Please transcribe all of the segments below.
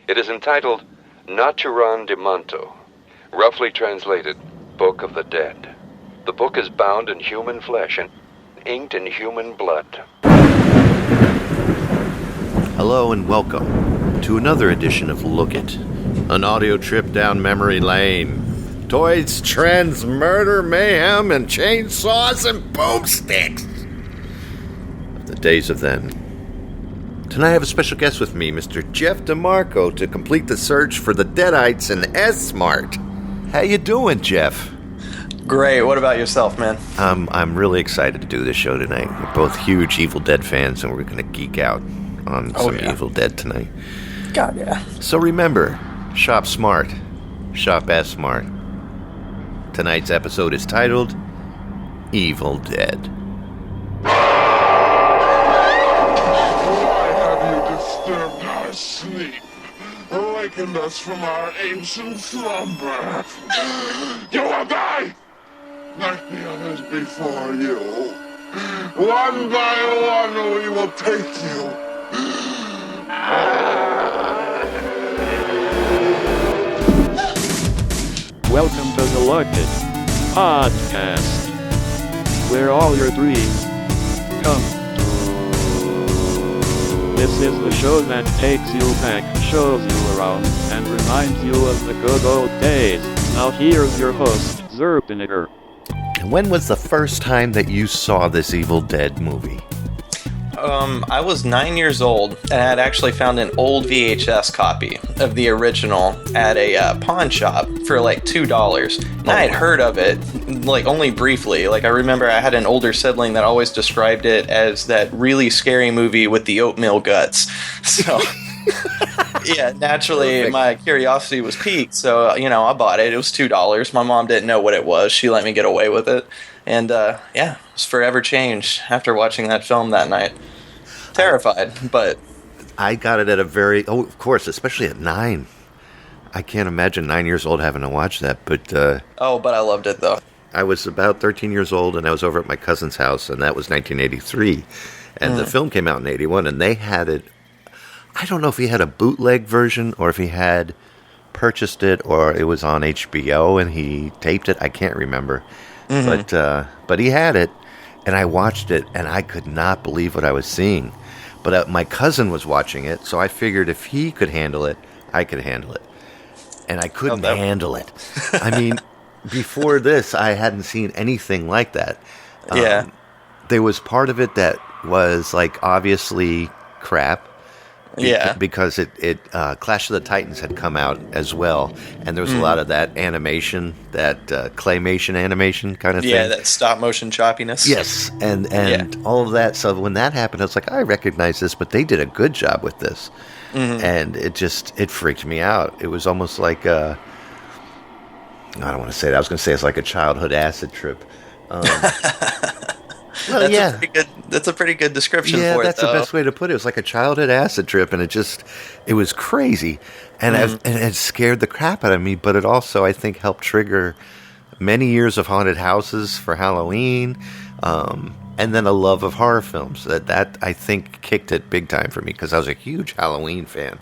It is entitled Naturan de Manto, roughly translated, Book of the Dead. The book is bound in human flesh and inked in human blood. Hello and welcome to another edition of Lookit, an audio trip down memory lane. Toys, trends, murder, mayhem, and chainsaws and boomsticks. The days of then. Tonight I have a special guest with me, Mr. Jeff DeMarco, to complete the search for the Deadites in S-Mart. How you doing, Jeff? Great. What about yourself, man? I'm really excited to do this show tonight. We're both huge Evil Dead fans, and we're going to geek out on some Evil Dead tonight. God, yeah. So remember, shop smart, shop S-Mart. Tonight's episode is titled Evil Dead. Why have you disturbed our sleep, awakened us from our ancient slumber? You will die, like the others before you. One by one we will take you. Welcome to the Lookit podcast, where all your dreams come true. This is the show that takes you back, shows you around, and reminds you of the good old days. Now here's your host, Zerpiniger. And when was the first time that you saw this Evil Dead movie? I was 9 years old, and I had actually found an old VHS copy of the original at a pawn shop for like $2. And I had heard of it, like, only briefly. Like, I remember I had an older sibling that always described it as that really scary movie with the oatmeal guts. So, yeah, naturally, Perfect. my curiosity was piqued. So, I bought it. It was $2. My mom didn't know what it was. She let me get away with it. And, it was forever changed after watching that film that night. Terrified, but... I got it at of course, especially at 9. I can't imagine 9 years old having to watch that, but... but I loved it, though. I was about 13 years old, and I was over at my cousin's house, and that was 1983. And the film came out in 81, and they had it... I don't know if he had a bootleg version, or if he had purchased it, or it was on HBO, and he taped it. I can't remember. But he had it, and I watched it, and I could not believe what I was seeing. But my cousin was watching it, so I figured if he could handle it, I could handle it. And I couldn't handle it. I mean, before this, I hadn't seen anything like that. There was part of it that was, like, obviously crap. Because it Clash of the Titans had come out as well, and there was a lot of that animation, that claymation animation kind of thing. Yeah, that stop motion choppiness. Yes, and all of that. So when that happened, I was like, I recognize this, but they did a good job with this. And it freaked me out. It was almost like I don't want to say that. I was going to say it's like a childhood acid trip. Well, That's a pretty good description for it, that's the best way to put it. It was like a childhood acid trip, and it was crazy. And it scared the crap out of me, but it also, I think, helped trigger many years of haunted houses for Halloween, and then a love of horror films. That I think, kicked it big time for me, because I was a huge Halloween fan.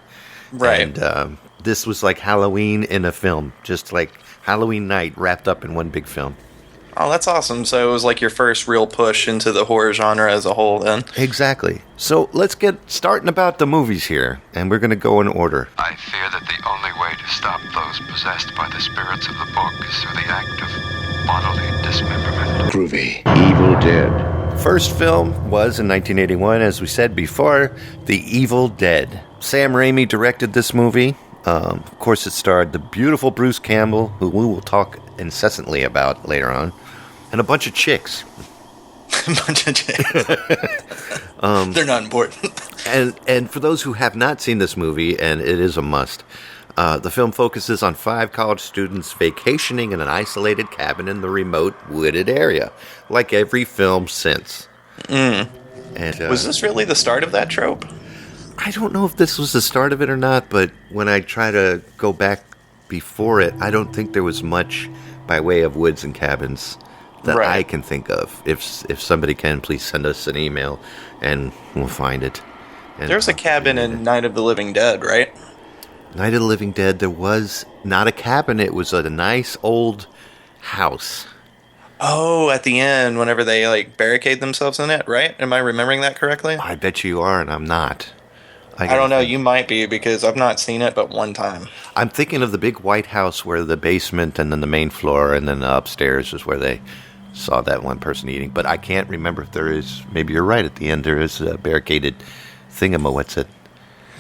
Right. And this was like Halloween in a film, just like Halloween night wrapped up in one big film. Oh, that's awesome. So it was like your first real push into the horror genre as a whole, then. Exactly. So let's get starting about the movies here, and we're going to go in order. I fear that the only way to stop those possessed by the spirits of the book is through the act of bodily dismemberment. Groovy. Evil Dead. First film was in 1981, as we said before, The Evil Dead. Sam Raimi directed this movie. Of course, it starred the beautiful Bruce Campbell, who we will talk incessantly about later on, and a bunch of chicks. They're not important. And for those who have not seen this movie, and it is a must, the film focuses on 5 college students vacationing in an isolated cabin in the remote wooded area, like every film since. And, was this really the start of that trope? I don't know if this was the start of it or not, but when I try to go back before it, I don't think there was much by way of woods and cabins that I can think of. If somebody can, please send us an email, and we'll find it. And there's a cabin in Night of the Living Dead, right? Night of the Living Dead, there was not a cabin. It was a nice old house. Oh, at the end, whenever they like barricade themselves in it, right? Am I remembering that correctly? I bet you are, and I'm not. I don't know. You might be, because I've not seen it but one time. I'm thinking of the big white house where the basement and then the main floor and then the upstairs is where they saw that one person eating. But I can't remember if there is. Maybe you're right. At the end, there is a barricaded thingamawhatsit.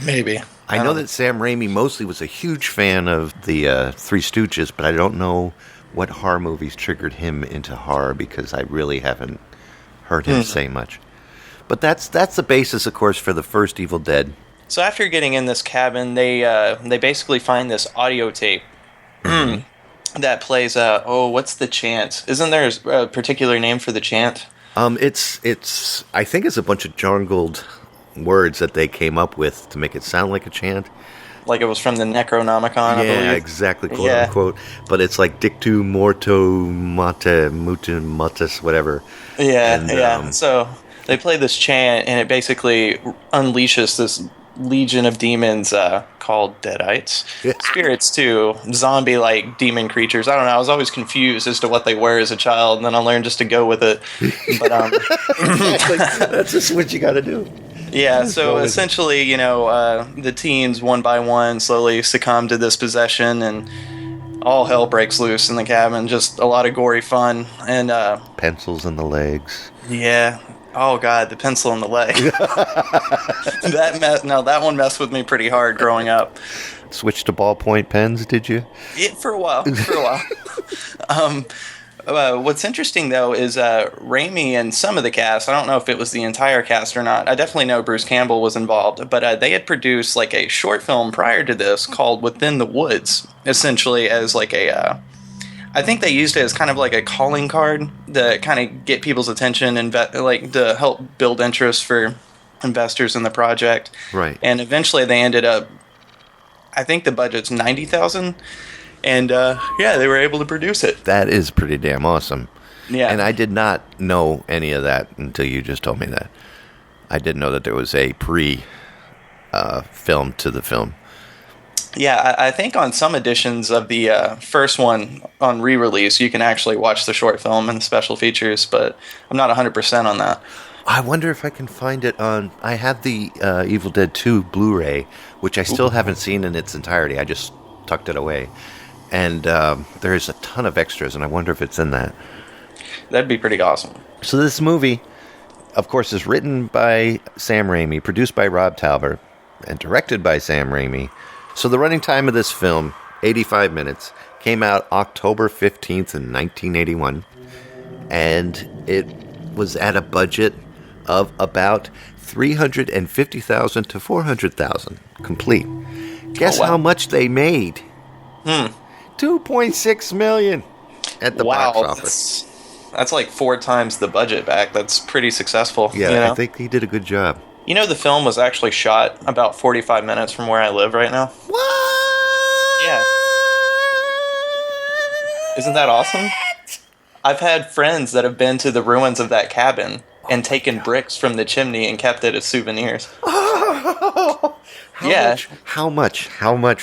Maybe. I know that Sam Raimi mostly was a huge fan of the Three Stooges, but I don't know what horror movies triggered him into horror, because I really haven't heard him say much. But that's the basis, of course, for the first Evil Dead. So after getting in this cabin, they basically find this audio tape that plays. What's the chant? Isn't there a particular name for the chant? It's I think it's a bunch of jungled words that they came up with to make it sound like a chant. Like it was from the Necronomicon, I believe. Yeah, exactly, quote unquote. But it's like dictu morto mata mutum mutus, whatever. Yeah, And, so they play this chant, and it basically unleashes this legion of demons called Deadites. Spirits, too. Zombie-like demon creatures. I don't know. I was always confused as to what they were as a child, and then I learned just to go with it. But that's just what you got to do. Yeah, so essentially, the teens, one by one, slowly succumb to this possession, and all hell breaks loose in the cabin. Just a lot of gory fun. And pencils in the legs. Yeah. Oh, God, the pencil in the leg. That one messed with me pretty hard growing up. Switch to ballpoint pens, did you? Yeah, for a while. What's interesting, though, is Raimi and some of the cast, I don't know if it was the entire cast or not, I definitely know Bruce Campbell was involved, but they had produced like a short film prior to this called Within the Woods, essentially as like a... I think they used it as kind of like a calling card to kind of get people's attention and to help build interest for investors in the project. Right. And eventually they ended up, I think the budget's $90,000, and they were able to produce it. That is pretty damn awesome. Yeah. And I did not know any of that until you just told me that. I didn't know that there was a film to the film. Yeah, I think on some editions of the first one on re-release, you can actually watch the short film and the special features, but I'm not 100% on that. I wonder if I can find it on... I have the Evil Dead 2 Blu-ray, which I still haven't seen in its entirety. I just tucked it away. And there's a ton of extras, and I wonder if it's in that. That'd be pretty awesome. So this movie, of course, is written by Sam Raimi, produced by Rob Talbot, and directed by Sam Raimi. So the running time of this film, 85 minutes, came out October 15th in 1981, and it was at a budget of about $350,000 to $400,000 complete. Guess how much they made? $2.6 million at the box office. That's like 4 times the budget back. That's pretty successful. Yeah, I think he did a good job. The film was actually shot about 45 minutes from where I live right now. What? Yeah. Isn't that awesome? I've had friends that have been to the ruins of that cabin and taken bricks from the chimney and kept it as souvenirs. How much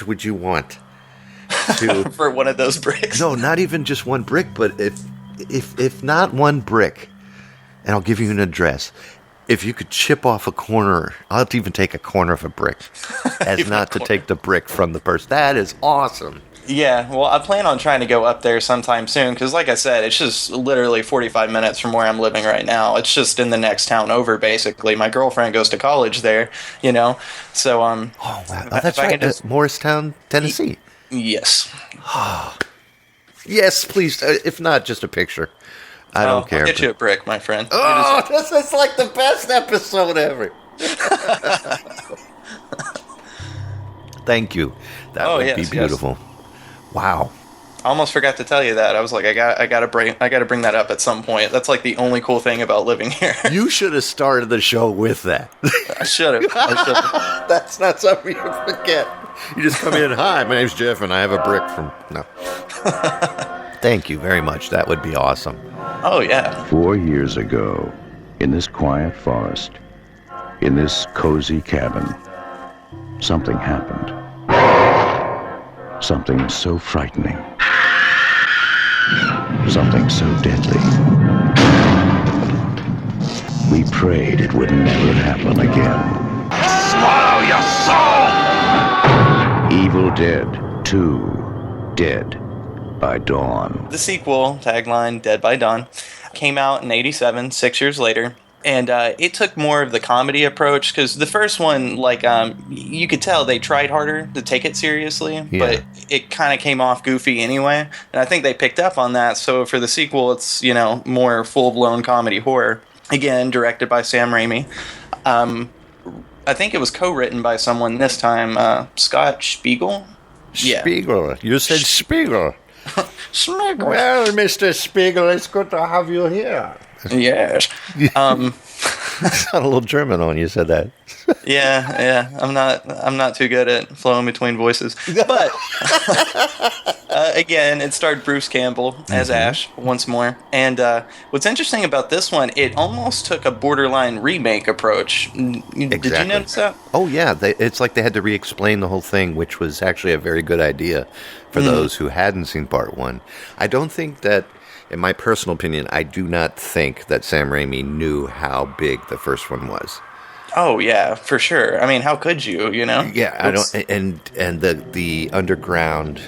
would you want to for one of those bricks? No, not even just one brick, but if not one brick, and I'll give you an address. If you could chip off a corner, I'll even take a corner of a brick, as not to take the brick from the person. That is awesome. Yeah, well, I plan on trying to go up there sometime soon, because like I said, it's just literally 45 minutes from where I'm living right now. It's just in the next town over, basically. My girlfriend goes to college there, so... Oh, wow. That's right, Morristown, Tennessee. Yes. Yes, please, if not, just a picture. I don't care. I'll get you a brick, my friend. Oh, this is like the best episode ever. Thank you. That would be beautiful. Yes. Wow. I almost forgot to tell you that. I was like, I gotta bring that up at some point. That's like the only cool thing about living here. You should have started the show with that. I should have. That's not something you forget. You just come in, hi, my name's Jeff, and I have a brick from... No. Thank you very much. That would be awesome. Oh, yeah. 4 years ago, in this quiet forest, in this cozy cabin, something happened. Something so frightening. Something so deadly. We prayed it would never happen again. Swallow your soul! Evil Dead 2, Dead by Dawn. The sequel, tagline Dead by Dawn, came out in 87, 6 years later. And it took more of the comedy approach, because the first one, like, you could tell they tried harder to take it seriously, but it kind of came off goofy anyway. And I think they picked up on that. So for the sequel, it's, you know, more full-blown comedy horror. Again, directed by Sam Raimi. I think it was co-written by someone this time, Scott Spiegel. Spiegel. You said Spiegel. Spiegel. Well, Mr. Spiegel, it's good to have you here. Yes. You sound a little German when you said that. Yeah. I'm not too good at flowing between voices. But again, it starred Bruce Campbell as Ash once more. And what's interesting about this one, it almost took a borderline remake approach. Did you notice that? Oh yeah, it's like they had to re-explain the whole thing, which was actually a very good idea for those who hadn't seen part one. I don't think that. In my personal opinion, I do not think that Sam Raimi knew how big the first one was. Oh yeah, for sure. I mean, how could you? You know? Yeah, I don't. And the underground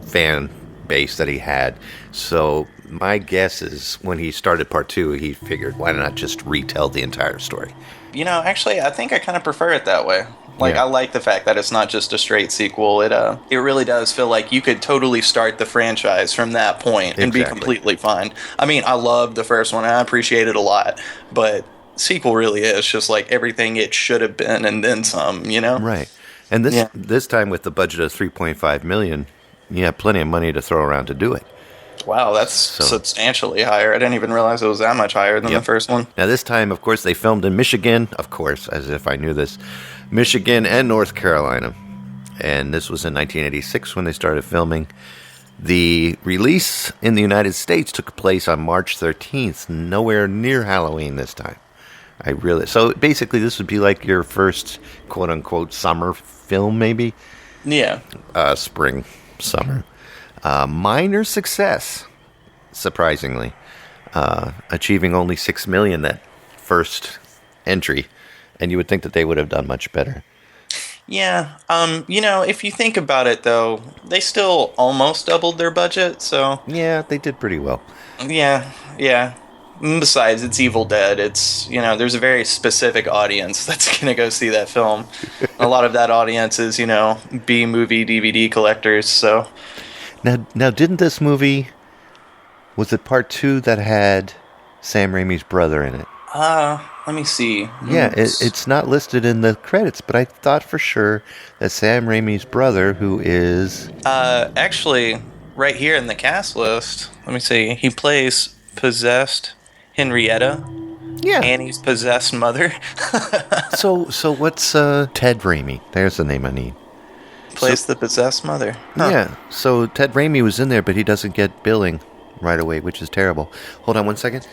fan base that he had. So my guess is when he started part two, he figured, why not just retell the entire story? You know, actually, I think I kind of prefer it that way. Like, Yeah. I like the fact that it's not just a straight sequel. It really does feel like you could totally start the franchise from that point and be completely fine. I mean, I loved the first one and I appreciate it a lot, but sequel really is just like everything it should have been and then some, you know? Right. And this time with the budget of $3.5 million, you have plenty of money to throw around to do it. Wow, that's substantially higher. I didn't even realize it was that much higher than the first one. Now, this time, of course, they filmed in Michigan, of course, as if I knew this, Michigan and North Carolina. And this was in 1986 when they started filming. The release in the United States took place on March 13th, nowhere near Halloween this time. So basically, this would be like your first quote-unquote summer film, maybe? Yeah. Spring, summer. Minor success, surprisingly, achieving only $6 million that first entry, and you would think that they would have done much better. Yeah, you know, if you think about it, though, they still almost doubled their budget, so... Yeah, they did pretty well. Yeah. Besides, it's Evil Dead. It's, you know, there's a very specific audience that's going to go see that film. A lot of that audience is, you know, B-movie DVD collectors, so... Now, didn't this movie, was it part two that had Sam Raimi's brother in it? Let me see. Yeah, it's not listed in the credits, but I thought for sure that Sam Raimi's brother, who is... Actually, right here in the cast list, let me see. He plays possessed Henrietta. Yeah. Annie's possessed mother. So what's Ted Raimi? There's the name I need. Plays the possessed mother. Huh. Yeah, so Ted Raimi was in there, but he doesn't get billing right away, which is terrible. Hold on one second.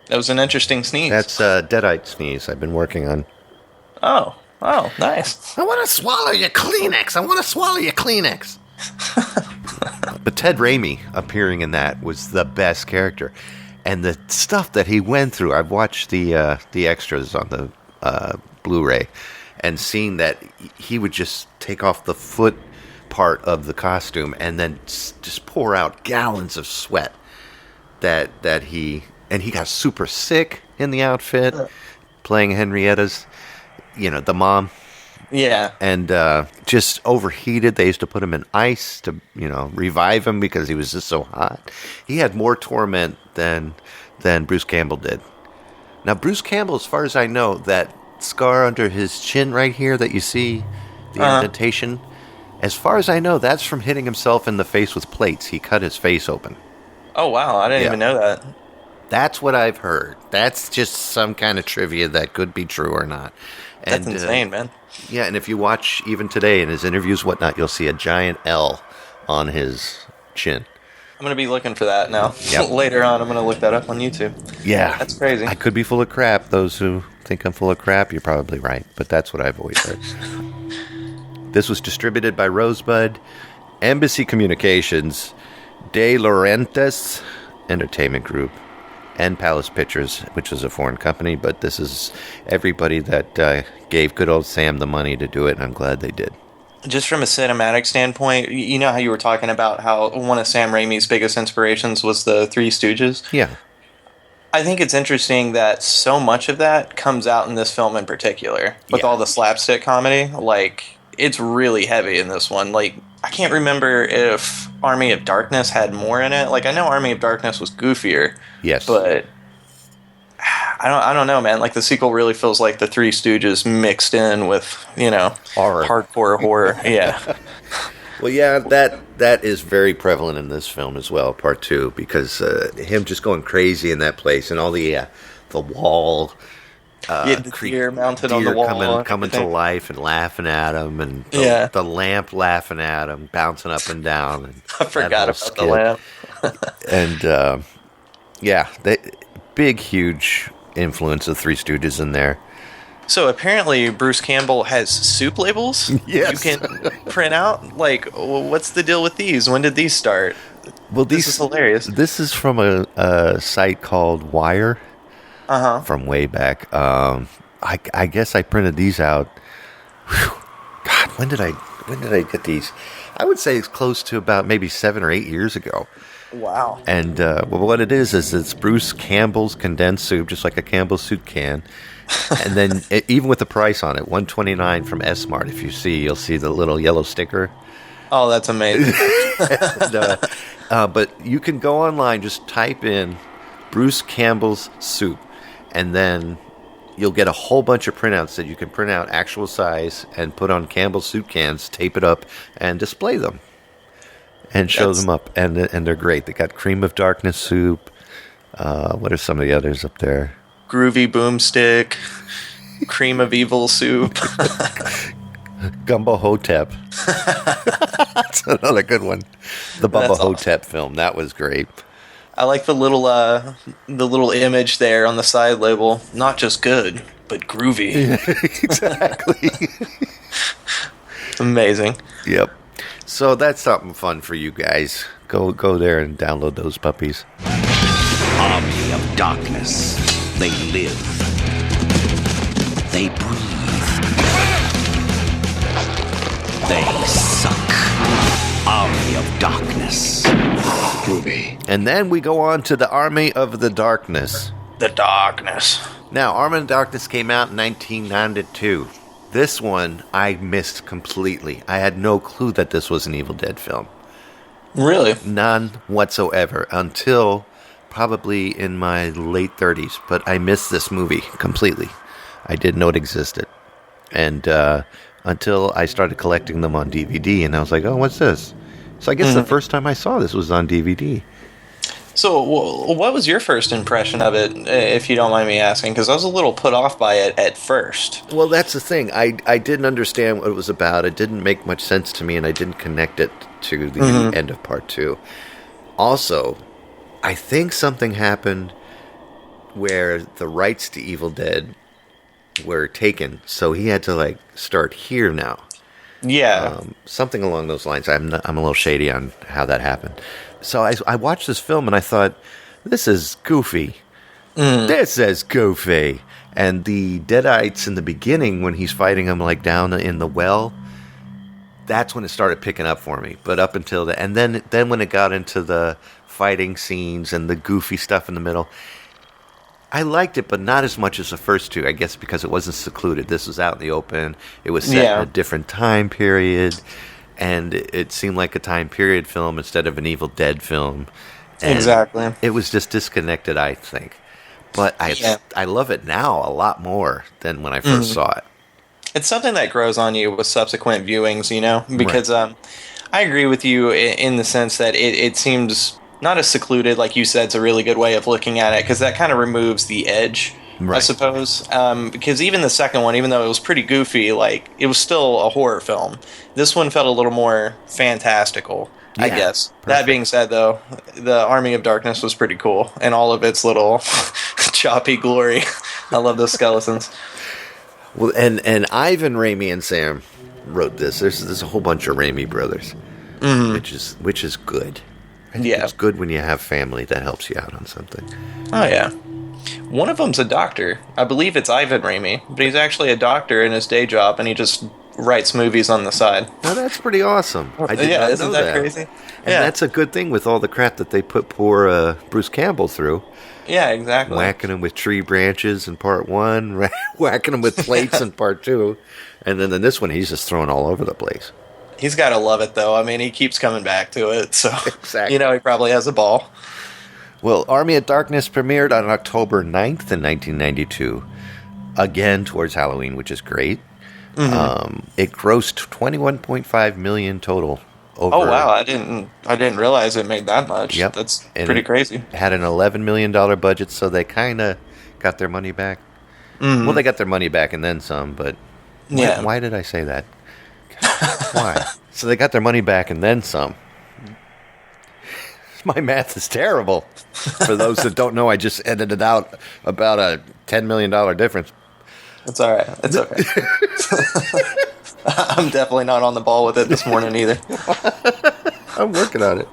That was an interesting sneeze. That's Deadite sneeze I've been working on. Oh, nice. I want to swallow your Kleenex. But Ted Raimi appearing in that was the best character. And the stuff that he went through, I've watched the extras on the Blu-ray and seen that he would just take off the foot part of the costume and then just pour out gallons of sweat that he got super sick in the outfit, playing Henrietta's, the mom. Yeah. And just overheated. They used to put him in ice to, revive him because he was just so hot. He had more torment than Bruce Campbell did. Now, Bruce Campbell, as far as I know, that scar under his chin right here that you see, the indentation, as far as I know, that's from hitting himself in the face with plates. He cut his face open. Oh, wow. I didn't even know that. That's what I've heard. That's just some kind of trivia that could be true or not. That's insane, man. Yeah, and if you watch even today in his interviews, whatnot, you'll see a giant L on his chin. I'm going to be looking for that now. Yep. Later on, I'm going to look that up on YouTube. Yeah. That's crazy. I could be full of crap. Those who think I'm full of crap, you're probably right. But that's what I've always heard. This was distributed by Rosebud, Embassy Communications, De Laurentiis Entertainment Group, and Palace Pictures, which is a foreign company. But this is everybody that gave good old Sam the money to do it, and I'm glad they did. Just from a cinematic standpoint, you know how you were talking about how one of Sam Raimi's biggest inspirations was the Three Stooges? Yeah. I think it's interesting that so much of that comes out in this film in particular, with all the slapstick comedy. Like, it's really heavy in this one. Like, I can't remember if Army of Darkness had more in it. Like, I know Army of Darkness was goofier. Yes. But I don't know, man. Like, the sequel really feels like the Three Stooges mixed in with, you know, horror. Hardcore horror. Yeah. Well, yeah, that is very prevalent in this film as well, part 2, because him just going crazy in that place and all the wall. The deer mounted on the wall. Coming to life and laughing at him, and the lamp laughing at him, bouncing up and down. And I forgot about the lamp. And, big, huge influence of Three Stooges in there. So apparently Bruce Campbell has soup labels Yes. you can print out. Like, what's the deal with these? When did these start? Well, this is hilarious. This is from a site called Wire. From way back. I guess I printed these out. Whew. God, when did I get these? I would say it's close to about maybe 7 or 8 years ago. Wow. And what it is it's Bruce Campbell's condensed soup, just like a Campbell's soup can. And then even with the price on it, $129 from S-Mart. If you see, you'll see the little yellow sticker. Oh, that's amazing. But you can go online, just type in Bruce Campbell's soup, and then you'll get a whole bunch of printouts that you can print out actual size and put on Campbell's soup cans, tape it up, and display them. And show them up, and they're great. They got Cream of Darkness soup. What are some of the others up there? Groovy Boomstick, Cream of Evil soup. Gumbo Hotep. That's another good one. The Bubba Hotep film. That was great. I like the little image there on the side label. Not just good, but groovy. Exactly. Amazing. Yep. So that's something fun for you guys. Go there and download those puppies. Army of Darkness. They live. They breathe. They suck. Army of Darkness. Groovy. And then we go on to the Army of the Darkness. The Darkness. Now, Army of the Darkness came out in 1992. This one I missed completely. I had no clue that this was an Evil Dead film. Really? None whatsoever until probably in my late 30s. But I missed this movie completely. I didn't know it existed. And until I started collecting them on DVD, and I was like, oh, what's this? So I guess the first time I saw this was on DVD. So what was your first impression of it, if you don't mind me asking? Because I was a little put off by it at first. Well, that's the thing. I didn't understand what it was about. It didn't make much sense to me, and I didn't connect it to the end of part 2. Also, I think something happened where the rights to Evil Dead were taken, so he had to start here now. Yeah. Something along those lines. I'm a little shady on how that happened. So I watched this film and I thought, this is goofy. This is goofy. And the Deadites in the beginning, when he's fighting them down in the well, that's when it started picking up for me. But up until and then when it got into the fighting scenes and the goofy stuff in the middle, I liked it, but not as much as the first two, I guess because it wasn't secluded. This was out in the open. It was set in a different time period, and it seemed like a time period film instead of an Evil Dead film. And exactly. It was just disconnected, I think. But I love it now a lot more than when I first saw it. It's something that grows on you with subsequent viewings, because I agree with you in the sense that it seems not as secluded, like you said. It's a really good way of looking at it, because that kind of removes the edge, I suppose. Because even the second one, even though it was pretty goofy, it was still a horror film. This one felt a little more fantastical, I guess. Perfect. That being said, though, the Army of Darkness was pretty cool, and all of its little choppy glory. I love those skeletons. Well, and Ivan Raimi and Sam wrote this. There's a whole bunch of Raimi brothers, which is good. Yeah. It's good when you have family that helps you out on something. Oh, yeah. One of them's a doctor. I believe it's Ivan Raimi, but he's actually a doctor in his day job, and he just writes movies on the side. Well, that's pretty awesome. I did not isn't know that crazy? And that's a good thing with all the crap that they put poor Bruce Campbell through. Yeah, exactly. Whacking him with tree branches in part 1, whacking him with plates in part 2, and then in this one, he's just thrown all over the place. He's got to love it, though. I mean, he keeps coming back to it, so Exactly. he probably has a ball. Well, Army of Darkness premiered on October 9th in 1992, again towards Halloween, which is great. It grossed $21.5 million total. Over, Oh wow! I didn't realize it made that much. Yep. That's And pretty it crazy. Had an $11 million budget, so they kind of got their money back. Well, they got their money back and then some, but Yeah. why did I say that? Why? So they got their money back and then some. My math is terrible. For those that don't know, I just edited out about a $10 million difference. It's all right. It's okay. I'm definitely not on the ball with it this morning either. I'm working on it.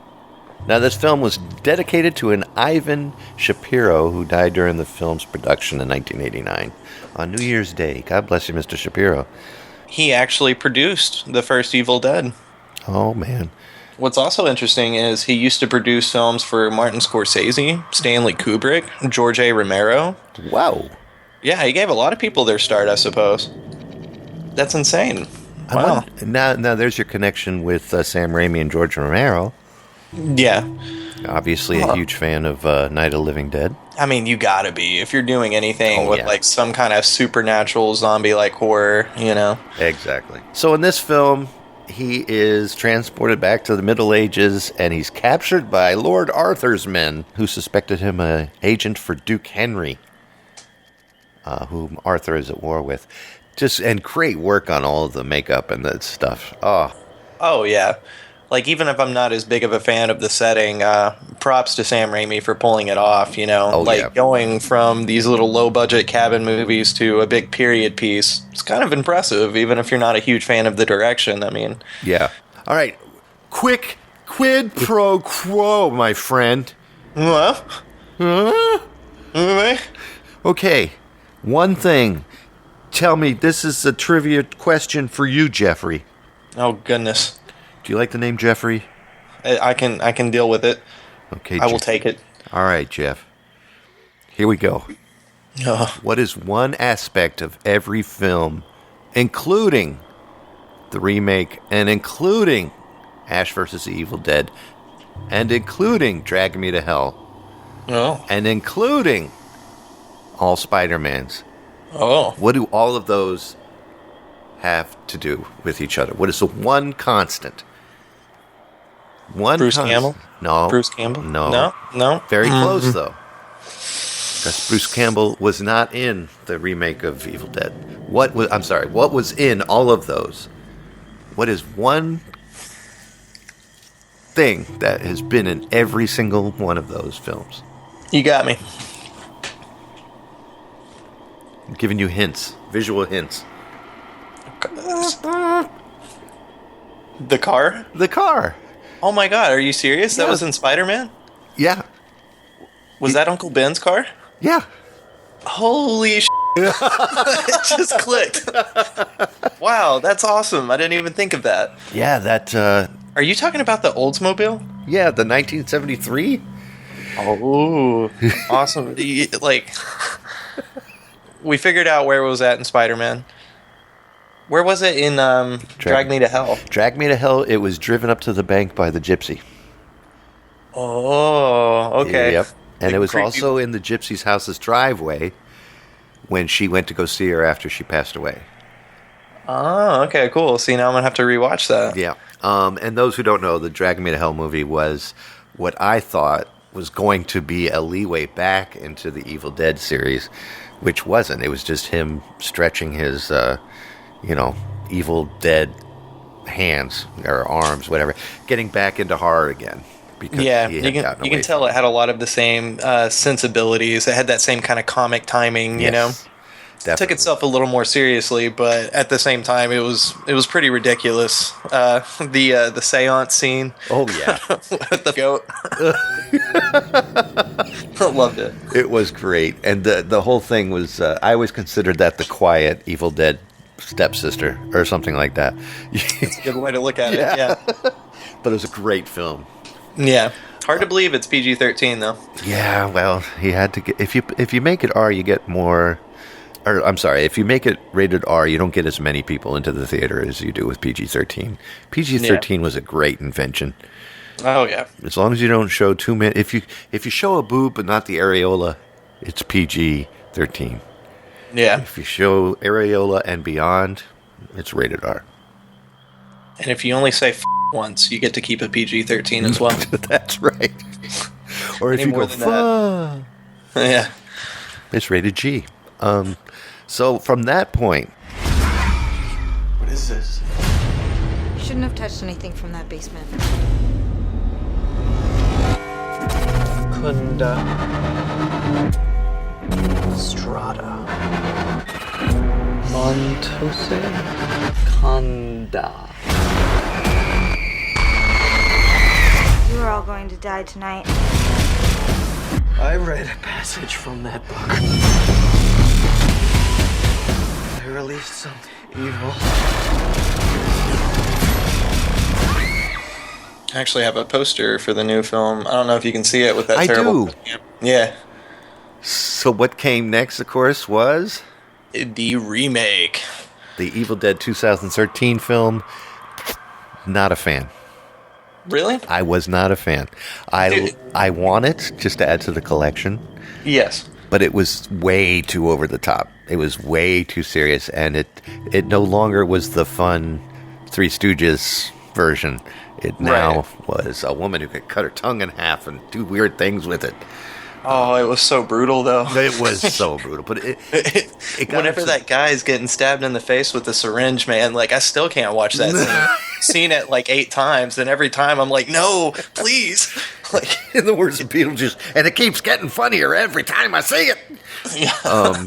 Now, this film was dedicated to an Ivan Shapiro who died during the film's production in 1989 on New Year's Day. God bless you, Mr. Shapiro. He actually produced the first Evil Dead. Oh, man. What's also interesting is he used to produce films for Martin Scorsese, Stanley Kubrick, George A. Romero. Wow. Yeah, he gave a lot of people their start, I suppose. That's insane. Wow. Now there's your connection with Sam Raimi and George Romero. Yeah. Obviously a huge fan of Night of the Living Dead. I mean, you gotta be. If you're doing anything with, yeah. like, some kind of supernatural zombie-like horror, Exactly. So in this film, he is transported back to the Middle Ages, and he's captured by Lord Arthur's men, who suspected him an agent for Duke Henry, whom Arthur is at war with. And great work on all of the makeup and that stuff. Oh, yeah. Like, even if I'm not as big of a fan of the setting, props to Sam Raimi for pulling it off, going from these little low-budget cabin movies to a big period piece. It's kind of impressive, even if you're not a huge fan of the direction. I mean... Yeah. All right. Quick quid pro quo, my friend. Well? Okay. One thing. Tell me, this is a trivia question for you, Jeffrey. Oh, goodness. Do you like the name Jeffrey? I can deal with it. Okay, I will take it. All right, Jeff. Here we go. Oh. What is one aspect of every film, including the remake, and including Ash vs. the Evil Dead, and including Drag Me to Hell, and including all Spider-Mans? Oh. What do all of those have to do with each other? What is the one constant? Bruce Campbell? No. Bruce Campbell? No. No? Very close, though. Because Bruce Campbell was not in the remake of Evil Dead. What was in all of those? What is one thing that has been in every single one of those films? You got me. I'm giving you hints. Visual hints. The car? The car. Oh my god, are you serious? That Yeah. was in Spider-Man? Yeah. Was that Uncle Ben's car? Yeah. Holy sh**. It just clicked. Wow, that's awesome. I didn't even think of that. Yeah, that, Are you talking about the Oldsmobile? yeah, the 1973? Oh, awesome. Like, we figured out where it was at in Spider-Man. Where was it in Drag Me to Hell? Drag Me to Hell, it was driven up to the bank by the gypsy. Oh, okay. Yep. And The it was creepy- also in the gypsy's house's driveway when she went to go see her after she passed away. Oh, okay, cool. See, now I'm going to have to rewatch that. Yeah. And those who don't know, the Drag Me to Hell movie was what I thought was going to be a leeway back into the Evil Dead series, which wasn't. It was just him stretching his, Evil Dead hands or arms, whatever, getting back into horror again. because Yeah, he you had can gotten you away can tell from it had a lot of the same sensibilities. It had that same kind of comic timing, you know. Yes, Took definitely. itself a little more seriously, but at the same time, it was pretty ridiculous. The seance scene Oh yeah, with the goat, I loved it. it was great, and the whole thing was. I always considered that the quiet Evil Dead stepsister or something like that. Good way to look at Yeah. it. Yeah, But it was a great film. yeah. Hard to believe it's PG-13 though. Yeah, well, he had to get if you make it R, you get more. Or I'm sorry, if you make it rated R, you don't get as many people into the theater as you do with PG-13. PG-13 was a great invention. Oh yeah, As long as you don't show too many, if you show a boob but not the areola, it's PG-13. yeah. If you show areola and beyond, it's rated R. And if you only say once, you get to keep a PG-13 as well. That's right. Or if Any you more go than that. fuck, Yeah. it's rated G. So from that point, What is this? You shouldn't have touched anything from that basement. Kunda. Strata. Montose. Kanda. You are all going to die tonight. I read a passage from that book. I released some evil. I actually have a poster for the new film. I don't know if you can see it with that I terrible. do. Yeah. So what came next, of course, was The remake. the Evil Dead 2013 film. Not a fan. Really? I was not a fan. I want it just to add to the collection, Yes. but it was way too over the top. It was way too serious, and it no longer was the fun Three Stooges version. It now was a woman who could cut her tongue in half and do weird things with it. Oh, it was so brutal though. It was so brutal, but it got Whenever up to- that guy's getting stabbed in the face with the syringe, man, like I still can't watch that scene. Seen it like 8 times, and every time I'm like, no, please. Like, in the words of Beetlejuice, and it keeps getting funnier every time I see it. yeah.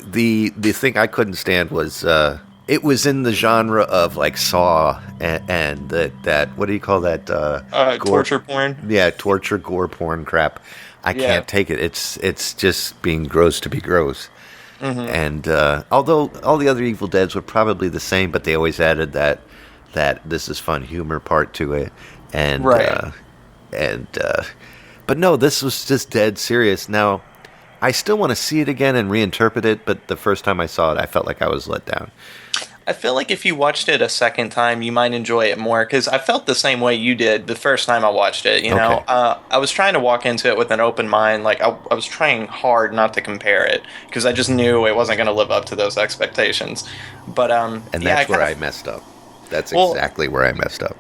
The thing I couldn't stand was it was in the genre of like Saw and that what do you call that gore- Torture porn. Yeah, torture gore porn crap. I Yeah. can't take it. It's just being gross to be gross. Mm-hmm. And although all the other Evil Deads were probably the same, but they always added that this is fun humor part to it. And Right. but no, this was just dead serious. Now, I still want to see it again and reinterpret it, but the first time I saw it, I felt like I was let down. I feel like if you watched it a second time, you might enjoy it more because I felt the same way you did the first time I watched it. You know, Okay. I was trying to walk into it with an open mind. Like I was trying hard not to compare it because I just knew it wasn't going to live up to those expectations. But And yeah, that's where I kinda- messed up. That's Well- exactly where I messed up.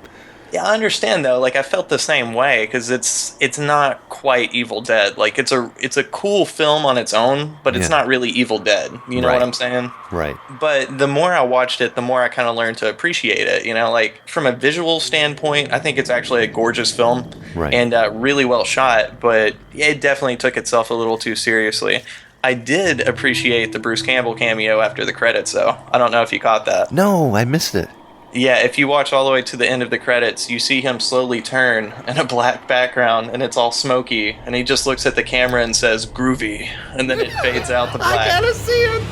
Yeah, I understand though. Like I felt the same way because it's not quite Evil Dead. Like it's a cool film on its own, but it's Yeah. not really Evil Dead. You know Right. what I'm saying? Right. But the more I watched it, the more I kind of learned to appreciate it. You know, like from a visual standpoint, I think it's actually a gorgeous film Right. and really well shot. But it definitely took itself a little too seriously. I did appreciate the Bruce Campbell cameo after the credits, though. I don't know if you caught that. No, I missed it. Yeah, if you watch all the way to the end of the credits, you see him slowly turn in a black background, and it's all smoky, and he just looks at the camera and says, "Groovy," and then it fades out the black. see it.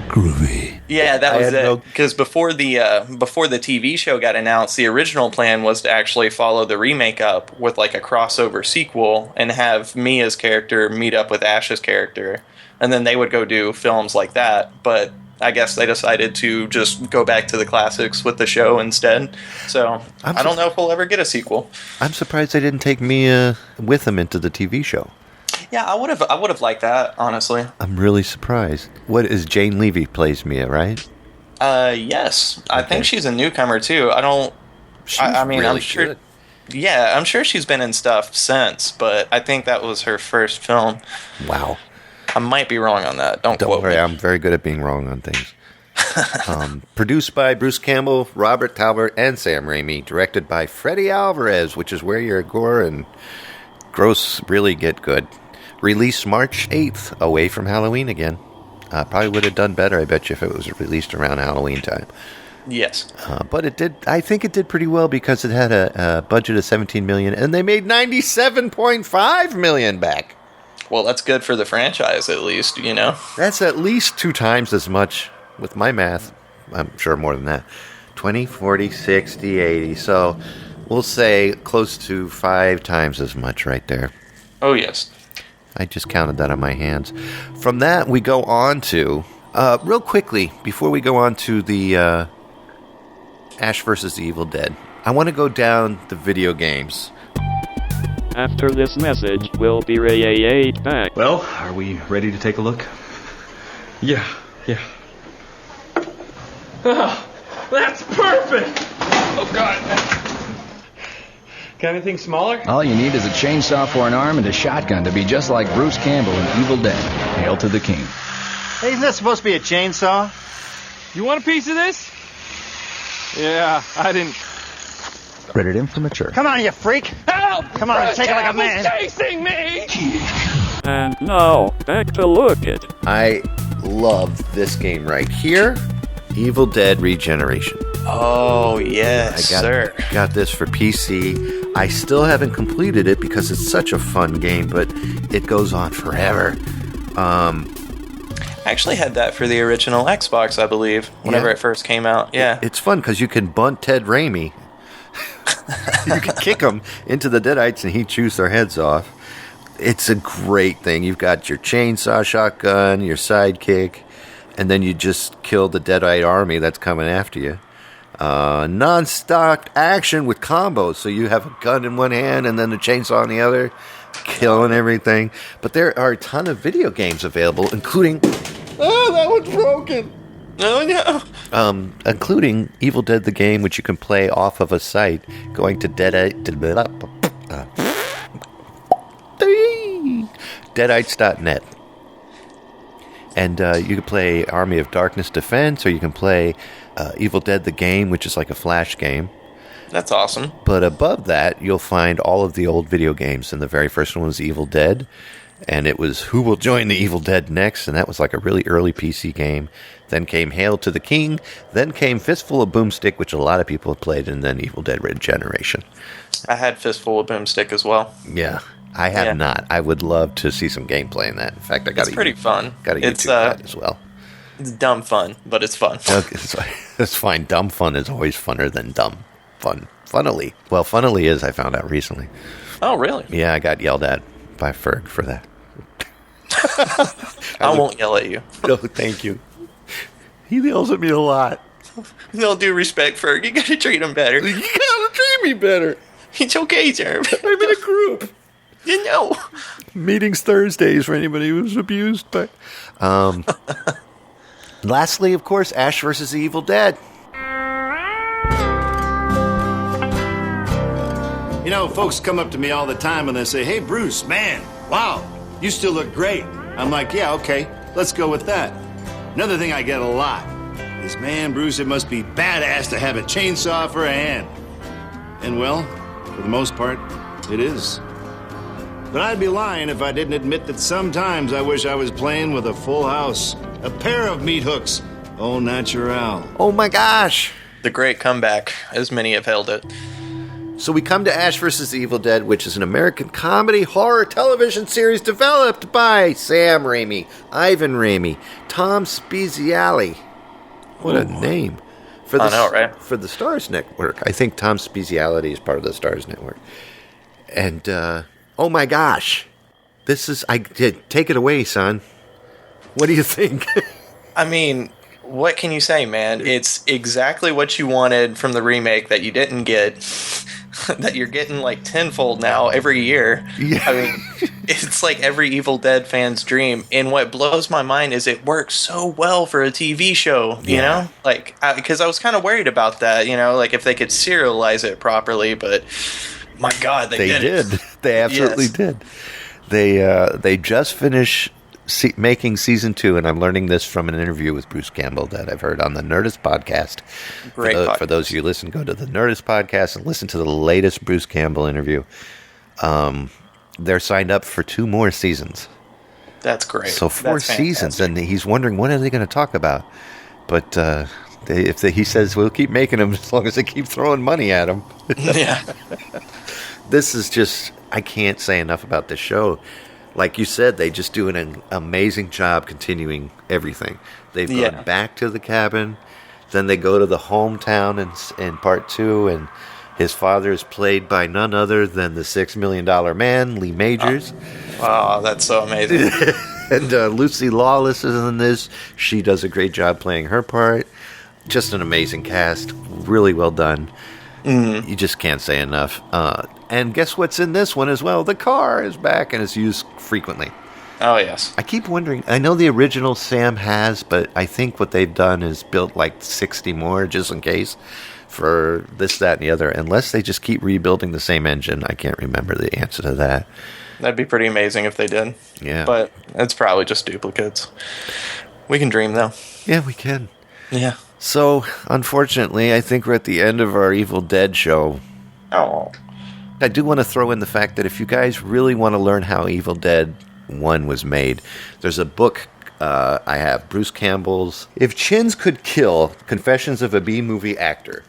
Groovy. Yeah, that I was had it. no- Because before the TV show got announced, the original plan was to actually follow the remake up with like a crossover sequel and have Mia's character meet up with Ash's character, and then they would go do films like that. But I guess they decided to just go back to the classics with the show instead. So I don't know if we'll ever get a sequel. I'm surprised they didn't take Mia with them into the TV show. Yeah, I would have liked that, honestly. I'm really surprised. What is Jane Levy plays Mia, right? Yes, I think she's a newcomer too. I don't. I mean, I'm sure. good. Yeah, I'm sure she's been in stuff since, but I think that was her first film. Wow. I might be wrong on that. Don't Don't quote worry, me. I'm very good at being wrong on things. Produced by Bruce Campbell, Robert Talbot, and Sam Raimi. Directed by Freddie Alvarez, which is where your gore and gross really get good. Released March 8th, away from Halloween again. Probably would have done better, I bet you, if it was released around Halloween time. Yes. But it did. I think it did pretty well because it had a budget of $17 million, and they made $97.5 million back. Well, that's good for the franchise, at least, you know? That's at least 2 times as much with my math. I'm sure more than that. 20, 40, 60, 80. So we'll say close to 5 times as much right there. Oh, yes. I just counted that on my hands. From that, we go on to, real quickly, before we go on to the Ash vs. the Evil Dead, I want to go down the video games. After this message, we'll be right back. Well, are we ready to take a look? Yeah. Oh, that's perfect! Oh, God. Got anything smaller? All you need is a chainsaw for an arm and a shotgun to be just like Bruce Campbell in Evil Dead. Hail to the king. Hey, isn't that supposed to be a chainsaw? You want a piece of this? Yeah, I didn't... Rated M for mature. Come on, you freak! Help! Come on, take it like a man. Chasing me! And now, back to Lookit. I love this game right here, Evil Dead Regeneration. Oh, yes, sir. Got this for PC. I still haven't completed it because it's such a fun game, but it goes on forever. I actually had that for the original Xbox, I believe, whenever it first came out. Yeah. It's fun because you can bunt Ted Raimi. You can kick them into the Deadites and he chews their heads off. It's a great thing. You've got your chainsaw shotgun, your sidekick, and then you just kill the Deadite army that's coming after you. Non-stock action with combos. So you have a gun in one hand and then the chainsaw in the other, killing everything. But there are a ton of video games available, including... Oh, that one's broken! Oh, no. Including Evil Dead the game, which you can play off of a site, going to Deadites.net. And you can play Army of Darkness Defense, or you can play Evil Dead the game, which is like a Flash game. That's awesome. But above that, you'll find all of the old video games. And the very first one was Evil Dead. And it was Who Will Join the Evil Dead Next? And that was like a really early PC game. Then came Hail to the King. Then came Fistful of Boomstick, which a lot of people have played. And then Evil Dead Regeneration. I had Fistful of Boomstick as well. Yeah, I have not. I would love to see some gameplay in that. In fact, I got It's pretty fun. Got a YouTube that as well. It's dumb fun, but it's fun. That's fine. Dumb fun is always funner than dumb fun. Funnily. Well, funnily is, I found out recently. Oh, really? Yeah, I got yelled at by Ferg for that. I won't yell at you. No, thank you. He yells at me a lot. No due respect, Ferg. You gotta treat him better. You gotta treat me better. It's okay, sir. I'm in a group. You know. Meetings Thursdays for anybody who's abused. But lastly, of course, Ash vs. the Evil Dead. You know, folks come up to me all the time and they say, "Hey, Bruce, man, wow, you still look great." I'm like, "Yeah, okay, let's go with that." Another thing I get a lot is, "Man, Bruce, it must be badass to have a chainsaw for a hand." And well, for the most part, it is. But I'd be lying if I didn't admit that sometimes I wish I was playing with a full house. A pair of meat hooks. Au natural. Oh my gosh. The great comeback, as many have hailed it. So we come to Ash vs. the Evil Dead, which is an American comedy horror television series developed by Sam Raimi, Ivan Raimi, Tom Spezialy. What a name. I know, right? For the Stars Network. I think Tom Spezialy is part of the Stars Network. And, oh my gosh. Take it away, son. What do you think? I mean, what can you say, man? It's exactly what you wanted from the remake that you didn't get. That you're getting like tenfold now every year. Yeah. I mean, it's like every Evil Dead fan's dream. And what blows my mind is it works so well for a TV show, you know? Like, because I was kind of worried about that, you know, like if they could serialize it properly, but my God, they did. They absolutely did. They just finished making season 2, and I'm learning this from an interview with Bruce Campbell that I've heard on the Nerdist podcast. Great podcast. For those of you who listen, go to the Nerdist podcast and listen to the latest Bruce Campbell interview. They're signed up for 2 more seasons. That's great. So 4 seasons, and he's wondering what are they going to talk about. But he says we'll keep making them as long as they keep throwing money at him. Yeah. This is just, I can't say enough about this show. Like you said, they just do an amazing job continuing everything. They've gone back to the cabin, then they go to the hometown in part 2, and his father is played by none other than the $6 Million Man, Lee Majors. Oh, that's so amazing. And Lucy Lawless is in this. She does a great job playing her part. Just an amazing cast. Really well done. Mm-hmm. You just can't say enough. And guess what's in this one as well? The car is back and is used frequently. Oh, yes. I keep wondering. I know the original Sam has, but I think what they've done is built like 60 more just in case for this, that, and the other. Unless they just keep rebuilding the same engine. I can't remember the answer to that. That'd be pretty amazing if they did. Yeah. But it's probably just duplicates. We can dream, though. Yeah, we can. Yeah. So, unfortunately, I think we're at the end of our Evil Dead show. Oh. I do want to throw in the fact that if you guys really want to learn how Evil Dead 1 was made, there's a book I have, Bruce Campbell's If Chins Could Kill, Confessions of a B-Movie Actor.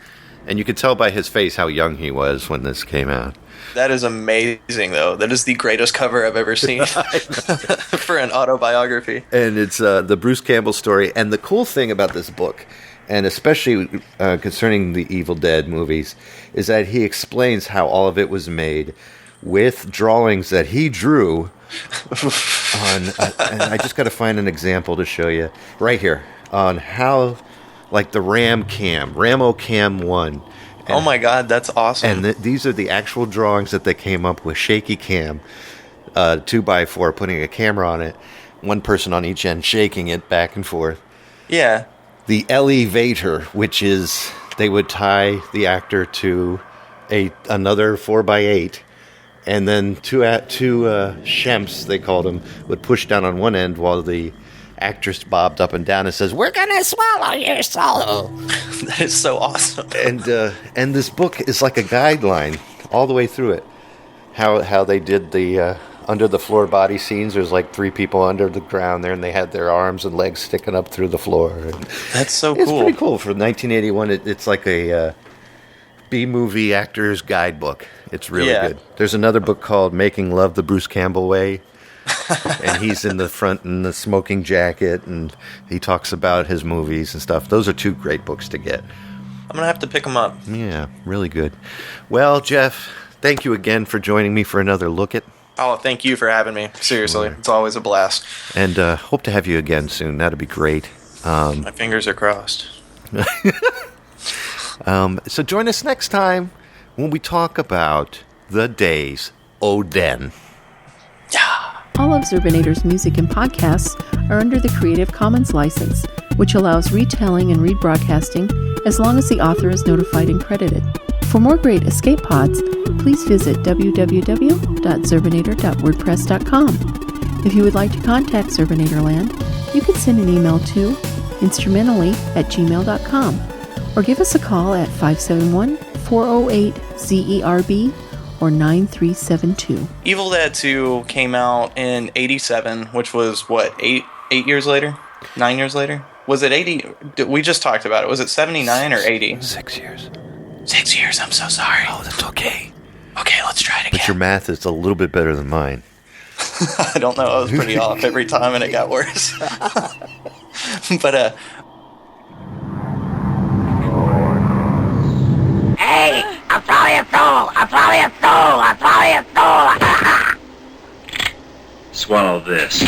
And you can tell by his face how young he was when this came out. That is amazing, though. That is the greatest cover I've ever seen for an autobiography. And it's the Bruce Campbell story. And the cool thing about this book, and especially concerning the Evil Dead movies, is that he explains how all of it was made with drawings that he drew on, and I just got to find an example to show you right here, on how, like the Ramo Cam 1. And, oh my God, that's awesome. And these are the actual drawings that they came up with, shaky cam, 2x4, putting a camera on it, one person on each end shaking it back and forth. Yeah. The elevator, which is they would tie the actor to another 4x8, and then two shemps, they called them, would push down on one end while the actress bobbed up and down and says, "We're gonna swallow your soul." That is so awesome. and this book is like a guideline all the way through it. How they did the under the floor body scenes. There's like 3 people under the ground there, and they had their arms and legs sticking up through the floor. And that's so cool. It's pretty cool for 1981. It's like a B-movie actor's guidebook. It's really good. There's another book called Making Love the Bruce Campbell Way. And he's in the front in the smoking jacket, and he talks about his movies and stuff. Those are 2 great books to get. I'm going to have to pick them up. Yeah, really good. Well, Jeff, thank you again for joining me for another Lookit. Oh, thank you for having me. Seriously, It's always a blast. And hope to have you again soon. That'd be great. My fingers are crossed. So join us next time when we talk about the days Oden. All of Zerbinator's music and podcasts are under the Creative Commons license, which allows retelling and rebroadcasting as long as the author is notified and credited. For more great escape pods, please visit www.zerbinator.wordpress.com. If you would like to contact Zerbinatorland, you can send an email to instrumentally@gmail.com or give us a call at 571-408-ZERB or 9372. Evil Dead 2 came out in 87, which was, what, 8 years later? 9 years later? Was it 80? We just talked about it. Was it 79 or 80? 6 years. 6 years, I'm so sorry. Oh, that's okay. Okay, let's try it again. But your math is a little bit better than mine. I don't know. I was pretty off every time, and it got worse. But, Hey, I'll throw you through! I'll throw you through! I'll throw you through! Swallow this.